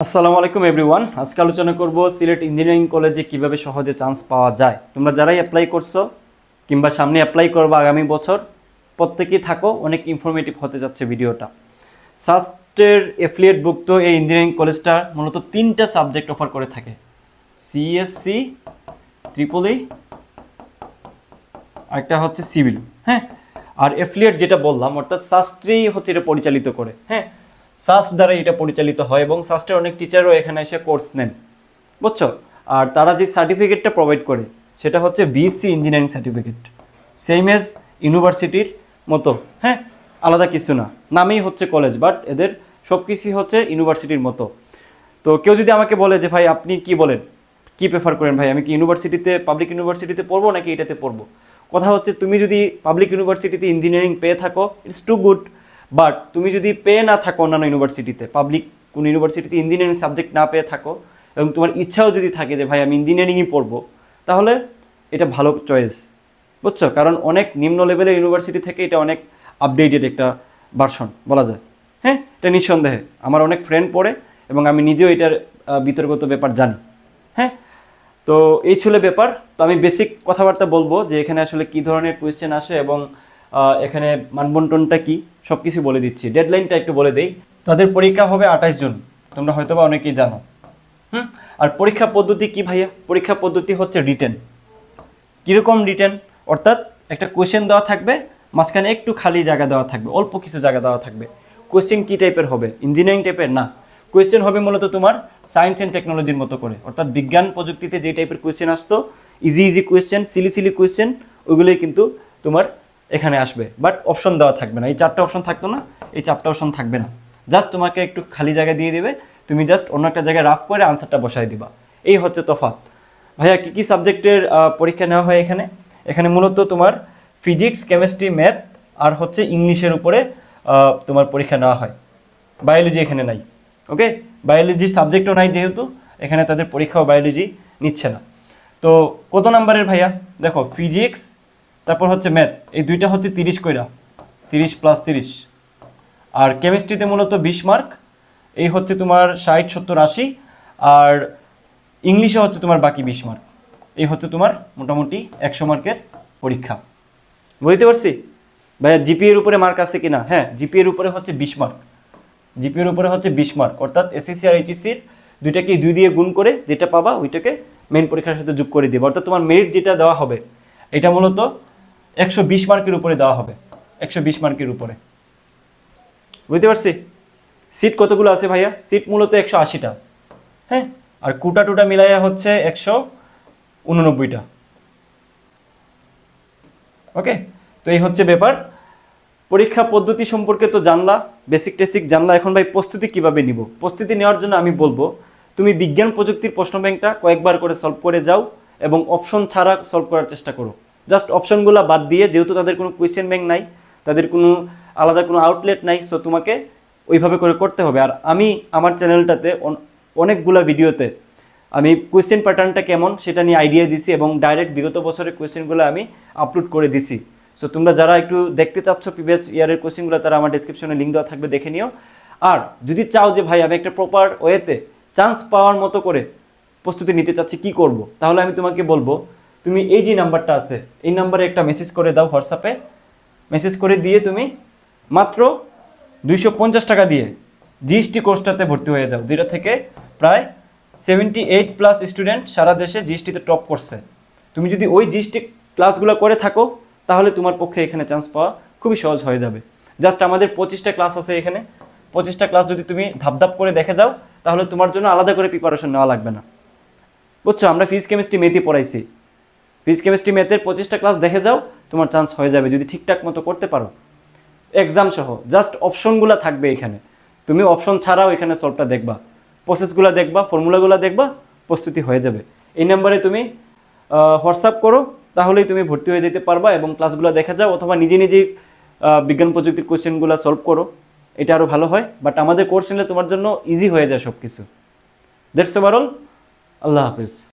আসসালামু আলাইকুম এভরিওয়ান। আজকে আলোচনা করব সিলেট ইঞ্জিনিয়ারিং কলেজে কিভাবে সহজে চান্স পাওয়া যায়। তোমরা যারাই অ্যাপ্লাই করছো কিংবা সামনে অ্যাপ্লাই করবে আগামী বছর, প্রত্যেকেই থাকো, অনেক ইনফরমেটিভ হতে যাচ্ছে ভিডিওটা। সাস্টের অ্যাফিলিয়েটভুক্ত এই ইঞ্জিনিয়ারিং কলেজটা মূলত 3টা সাবজেক্ট অফার করে থাকে, সিএসসি, ট্রিপল ই, আরেকটা হচ্ছে সিভিল। হ্যাঁ, আর অ্যাফিলিয়েট যেটা বললাম অর্থাৎ সাস্ট্রেই হচ্ছে এটা পরিচালিত করে। হ্যাঁ, সাস্ট দ্বারা এটা পরিচালিত হয় এবং সাস্টের অনেক টিচারও এখানে এসে কোর্স নেন, বুঝছো। আর তারা যে সার্টিফিকেটটা প্রোভাইড করে সেটা হচ্ছে BSc engineering certificate, same as ইউনিভার্সিটির মতো। হ্যাঁ, আলাদা কিছু না, নামেই হচ্ছে কলেজ, বাট এদের সব কিছুই হচ্ছে ইউনিভার্সিটির মতো। তো কেউ যদি আমাকে বলে যে ভাই আপনি কি বলেন, কি প্রেফার করেন ভাই, আমি কি ইউনিভার্সিটিতে, পাবলিক ইউনিভার্সিটিতে পড়বো নাকি এটাতে পড়বো? কথা হচ্ছে তুমি যদি পাবলিক ইউনিভার্সিটিতে ইঞ্জিনিয়ারিং পেয়ে থাকো, ইটস টু গুড। বাট তুমি যদি পেয়ে না থাকো অন্যান্য ইউনিভার্সিটিতে, পাবলিক কোনো ইউনিভার্সিটিতে ইঞ্জিনিয়ারিং সাবজেক্ট না পেয়ে থাকো এবং তোমার ইচ্ছাও যদি থাকে যে ভাই আমি ইঞ্জিনিয়ারিংই পড়বো, তাহলে এটা ভালো চয়েস, বুঝছো। কারণ অনেক নিম্ন লেভেলের ইউনিভার্সিটি থেকে এটা অনেক আপডেটেড একটা ভার্সন বলা যায়। হ্যাঁ, এটা নিঃসন্দেহে আমার অনেক ফ্রেন্ড পড়ে এবং আমি নিজেও এটার বিতর্কত ব্যাপার জানি। হ্যাঁ, তো এই ছিল ব্যাপার। তো আমি বেসিক কথাবার্তা বলবো যে এখানে আসলে কি ধরনের কোয়েশ্চেন আসে এবং এখানে মানবন্টনটা কি, সব কিছু বলে দিচ্ছি। ডেডলাইনটা একটু বলে দেই। তাদের পরীক্ষা হবে 28 জুন, তোমরা হয়তো বা অনেকেই জানো। আর পরীক্ষা পদ্ধতি কি ভাইয়া? পরীক্ষা পদ্ধতি হচ্ছে রিটেন। কীরকম রিটেন? অর্থাৎ একটা কোয়েশ্চেন দেওয়া থাকবে, মাঝখানে একটু খালি জায়গা দেওয়া থাকবে, অল্প কিছু জায়গা দেওয়া থাকবে। কোয়েশ্চেন কী টাইপের হবে? ইঞ্জিনিয়ারিং টাইপের না, কোয়েশ্চেন হবে মূলত তোমার সায়েন্স অ্যান্ড টেকনোলজির মতো করে। অর্থাৎ বিজ্ঞান প্রযুক্তিতে যে টাইপের কোয়েশ্চেন আসতো, ইজি কোয়েশ্চেন, সিলি কোয়েশ্চেন, ওইগুলোই কিন্তু তোমার এখানে আসবে। বাট অপশন দেওয়া থাকবে না, এই 4টা অপশন থাকতো না, এই 4টা অপশন থাকবে না। জাস্ট তোমাকে একটু খালি জায়গা দিয়ে দেবে, তুমি জাস্ট অন্য একটা জায়গায় রাফ করে আনসারটা বসাই দিবা। এই হচ্ছে তফাৎ। ভাইয়া কী কী সাবজেক্টের পরীক্ষা নেওয়া হয় এখানে? এখানে মূলত তোমার ফিজিক্স, কেমিস্ট্রি, ম্যাথ আর হচ্ছে ইংলিশের উপরে তোমার পরীক্ষা নেওয়া হয়। বায়োলজি এখানে নাই। ওকে, বায়োলজি সাবজেক্টও নাই, যেহেতু এখানে তাদের পরীক্ষাও বায়োলজি নিচ্ছে না। তো কত নাম্বারের ভাইয়া? দেখো, ফিজিক্স তারপর হচ্ছে ম্যাথ, এই দুইটা হচ্ছে 30 কইরা, 30 + 30। আর কেমিস্ট্রিতে মূলত 20 মার্ক, এই হচ্ছে তোমার 60, 70, 80। আর ইংলিশে হচ্ছে তোমার বাকি 20 মার্ক। এই হচ্ছে তোমার মোটামুটি 100 মার্কের পরীক্ষা। বুঝতে পারছি ভাইয়া? জিপিএর উপরে মার্ক আছে কিনা? হ্যাঁ, জিপিএর উপরে হচ্ছে 20 মার্ক। জিপিএর উপরে হচ্ছে 20 মার্ক, অর্থাৎ এসএসসি আর এইচএসসির দুইটাকে 2 দিয়ে গুণ করে যেটা পাবা ওইটাকে মেইন পরীক্ষার সাথে যোগ করে দিবে। অর্থাৎ তোমার মেরিট যেটা দেওয়া হবে এটা মূলত 120 মার্কের উপরে দেওয়া হবে, 120 মার্কের উপরে। বুঝতে পারছি? সিট কতগুলো আছে ভাইয়া? সিট মূলত 180টা। হ্যাঁ, আর কোটা টুটা মিলাইয়া হচ্ছে 189টা। ওকে, তো এই হচ্ছে ব্যাপার। পরীক্ষা পদ্ধতি সম্পর্কে তো জানলা, বেসিক টেসিক জানলা। এখন ভাই প্রস্তুতি কিভাবে নিব? প্রস্তুতি নেওয়ার জন্য আমি বলবো তুমি বিজ্ঞান প্রযুক্তির প্রশ্ন ব্যাংকটা কয়েকবার করে সলভ করে যাও এবং অপশন ছাড়া সলভ করার চেষ্টা করো। জাস্ট অপশনগুলো বাদ দিয়ে, যেহেতু তাদের কোনো কোয়েশ্চেন ব্যাংক নাই, তাদের কোনো আলাদা কোনো আউটলেট নাই, সো তোমাকে ওইভাবে করে করতে হবে। আর আমি আমার চ্যানেলটাতে অনেকগুলো ভিডিওতে আমি কোয়েশ্চেন প্যাটার্নটা কেমন সেটা নিয়ে আইডিয়া দিছি এবং ডাইরেক্ট বিগত বছরের কোয়েশ্চেনগুলো আমি আপলোড করে দিছি। সো তোমরা যারা একটু দেখতে চাচ্ছ প্রিভিয়াস ইয়ারের কোয়েশ্চেনগুলো, তারা আমার ডেসক্রিপশনে লিঙ্ক দেওয়া থাকবে, দেখে নিও। আর যদি চাও যে ভাই আমি একটা প্রপার ওয়েতে চান্স পাওয়ার মতো করে প্রস্তুতি নিতে চাচ্ছি, কি করব, তাহলে আমি তোমাকে বলবো তুমি এই যে নাম্বারটা আছে এই নাম্বারে একটা মেসেজ করে দাও, হোয়াটসঅ্যাপে মেসেজ করে দিয়ে তুমি মাত্র 250 টাকা দিয়ে জিএসটি কোর্সটাতে ভর্তি হয়ে যাও। যেটা থেকে প্রায় 78+ স্টুডেন্ট সারা দেশে জিএসটিতে টপ করছে। তুমি যদি ওই জিএসটি ক্লাসগুলো করে থাকো তাহলে তোমার পক্ষে এখানে চান্স পাওয়া খুবই সহজ হয়ে যাবে। জাস্ট আমাদের 25টা ক্লাস আছে এখানে, 25টা ক্লাস যদি তুমি ধাপ করে দেখে যাও তাহলে তোমার জন্য আলাদা করে প্রিপারেশন নেওয়া লাগবে না, বুঝছো। আমরা ফিজিক্স, কেমিস্ট্রি, ম্যাথই পড়াইছি। ফিজিক্স, কেমিস্ট্রি, ম্যাথের 25টা ক্লাস দেখে যাও, তোমার চান্স হয়ে যাবে যদি ঠিকঠাক মতো করতে পারো। এক্সাম সহ জাস্ট অপশনগুলো থাকবে এখানে, তুমি অপশন ছাড়াও এখানে সলভটা দেখবা, প্রসেসগুলো দেখবা, ফর্মুলাগুলো দেখবা, প্রস্তুতি হয়ে যাবে। এই নাম্বারে তুমি হোয়াটসঅ্যাপ করো, তাহলেই তুমি ভর্তি হয়ে যেতে পারবা এবং ক্লাসগুলো দেখা যাও, অথবা নিজেই বিজ্ঞান প্রযুক্তির কোয়েশ্চেনগুলো সলভ করো, এটা আরও ভালো হয়। বাট আমাদের কোর্স নিলে তোমার জন্য ইজি হয়ে যায় সব কিছু। That's overall. Allah Hafiz.